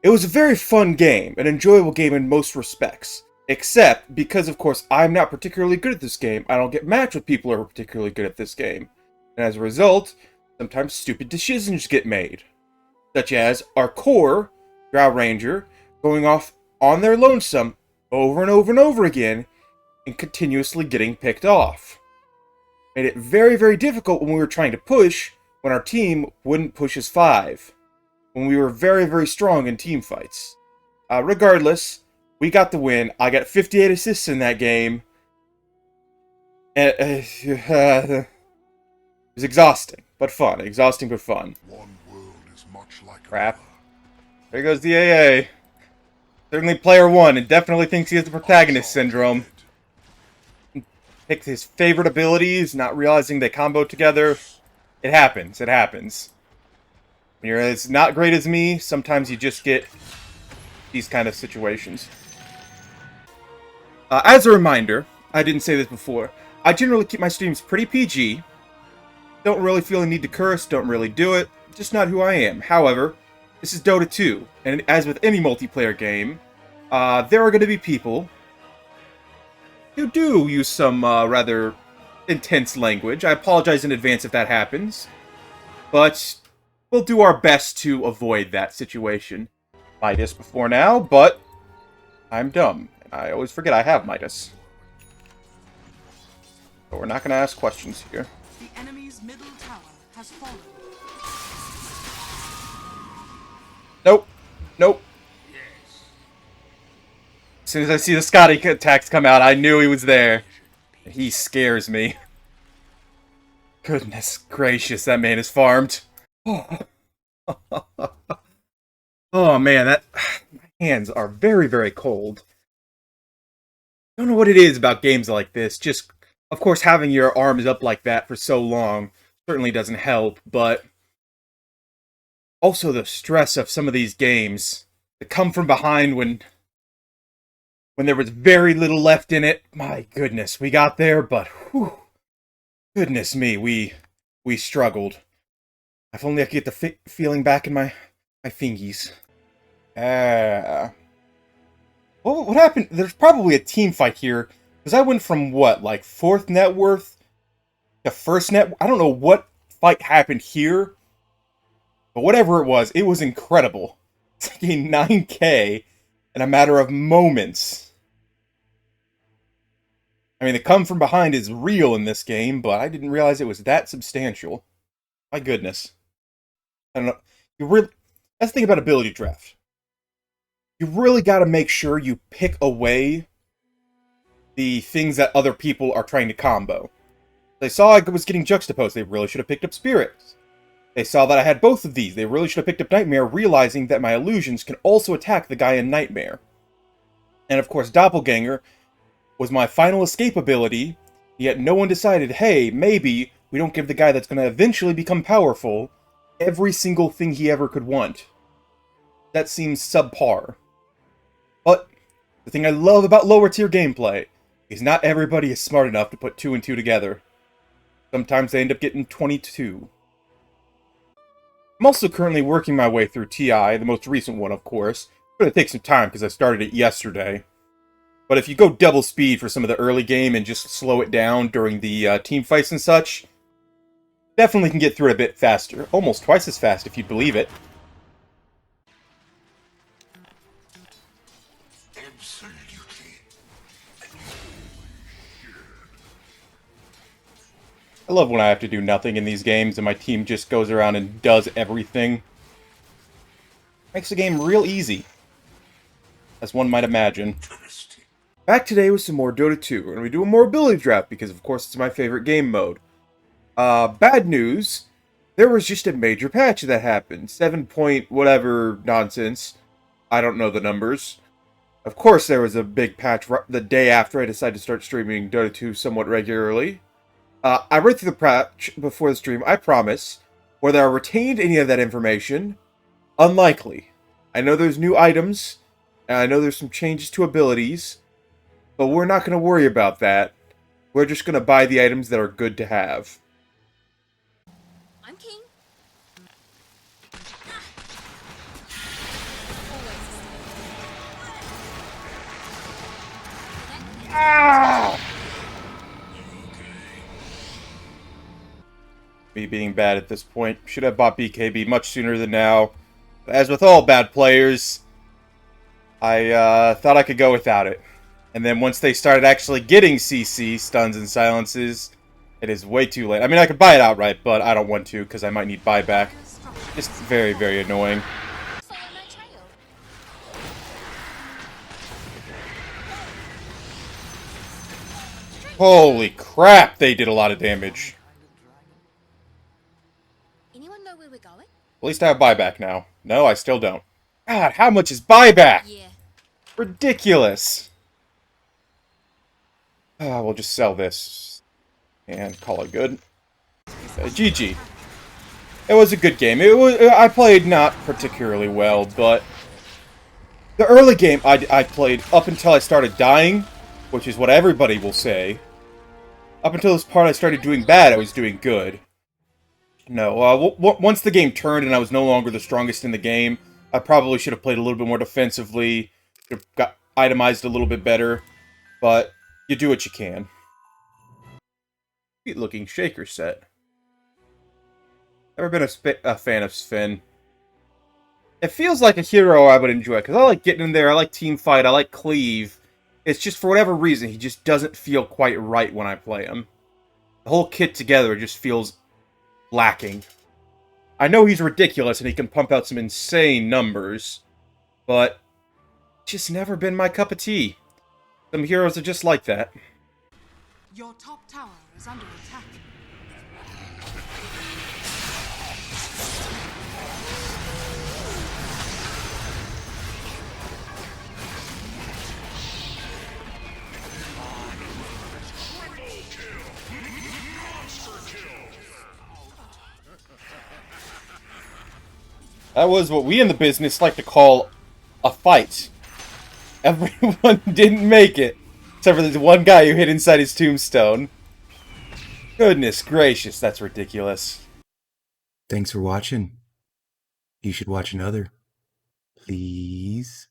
It was a very fun game, an enjoyable game in most respects. Except, because of course I'm not particularly good at this game, I don't get matched with people who are particularly good at this game. And as a result, sometimes stupid decisions get made. Such as our core, Drow Ranger, going off on their lonesome over and over and over again, and continuously getting picked off. Made it very, very difficult when we were trying to push, when our team wouldn't push as 5. When we were very, very strong in team fights. Regardless, we got the win. I got 58 assists in that game. And, it was exhausting, but fun. Exhausting, but fun. One world is much like Crap. There goes the AA. Certainly player 1, and definitely thinks he has the protagonist syndrome. Picked his favorite abilities, not realizing they combo together. It happens. It happens. When you're as not great as me, sometimes you just get these kind of situations. As a reminder, I didn't say this before, I generally keep my streams pretty PG. Don't really feel the need to curse, don't really do it. Just not who I am. However, this is Dota 2, and as with any multiplayer game, there are going to be people who do use some rather intense language. I apologize in advance if that happens, but we'll do our best to avoid that situation. Midas before now, but I'm dumb. I always forget I have Midas. But we're not going to ask questions here. The enemy's middle tower has fallen. Nope. Nope. As soon as I see the Scotty attacks come out, I knew he was there. He scares me. Goodness gracious, that man is farmed. Oh, oh man, my hands are very, very cold. Don't know what it is about games like this. Just, of course, having your arms up like that for so long certainly doesn't help, but also the stress of some of these games that come from behind when there was very little left in it. My goodness, we got there, but whew, goodness me, we struggled. If only I could get the feeling back in my fingies. What happened? There's probably a team fight here, because I went from what, like 4th net worth to 1st net. I don't know what fight happened here, but whatever it was incredible. Taking 9k in a matter of moments. I mean, the come from behind is real in this game, but I didn't realize it was that substantial. My goodness. I don't know. That's the thing about ability draft. You really got to make sure you pick away the things that other people are trying to combo. They saw I was getting juxtaposed. They really should have picked up Spirits. They saw that I had both of these. They really should have picked up Nightmare, realizing that my illusions can also attack the guy in Nightmare. And of course, Doppelganger was my final escape ability, yet no one decided, hey, maybe we don't give the guy that's going to eventually become powerful every single thing he ever could want. That seems subpar. But the thing I love about lower tier gameplay is not everybody is smart enough to put 2 and 2 together. Sometimes they end up getting 22. I'm also currently working my way through TI, the most recent one, of course. It's going to take some time because I started it yesterday. But if you go double speed for some of the early game and just slow it down during the team fights and such, definitely can get through it a bit faster. Almost twice as fast if you believe it. I love when I have to do nothing in these games and my team just goes around and does everything. Makes the game real easy, as one might imagine. Back today with some more Dota 2, and we do a more ability draft because of course it's my favorite game mode. Bad news, there was just a major patch that happened. 7 point whatever nonsense. I don't know the numbers. Of course there was a big patch the day after I decided to start streaming Dota 2 somewhat regularly. I read through the patch before the stream, I promise. Whether I retained any of that information, unlikely. I know there's new items, and I know there's some changes to abilities, but we're not going to worry about that. We're just going to buy the items that are good to have. I'm king. Me being bad at this point. Should have bought BKB much sooner than now. As with all bad players, I thought I could go without it. And then once they started actually getting CC, stuns and silences, it is way too late. I mean, I could buy it outright, but I don't want to because I might need buyback. Just very, very annoying. Follow my trail. Holy crap, they did a lot of damage. Anyone know where we're going? At least I have buyback now. No, I still don't. God, how much is buyback? Yeah. Ridiculous. We'll just sell this and call it good. GG. It was a good game. I played not particularly well, but the early game I played up until I started dying, which is what everybody will say. Up until this part I started doing bad, I was doing good. No, once the game turned and I was no longer the strongest in the game, I probably should have played a little bit more defensively, should have got itemized a little bit better, but you do what you can. Sweet looking shaker set. Never been a fan of Sven. It feels like a hero I would enjoy, because I like getting in there, I like team fight, I like cleave. It's just for whatever reason, he just doesn't feel quite right when I play him. The whole kit together just feels lacking. I know he's ridiculous and he can pump out some insane numbers, but just never been my cup of tea. Some heroes are just like that. Your top tower is under attack. That was what we in the business like to call a fight. Everyone didn't make it, except for this one guy who hid inside his tombstone. Goodness gracious, that's ridiculous. Thanks for watching. You should watch another. Please.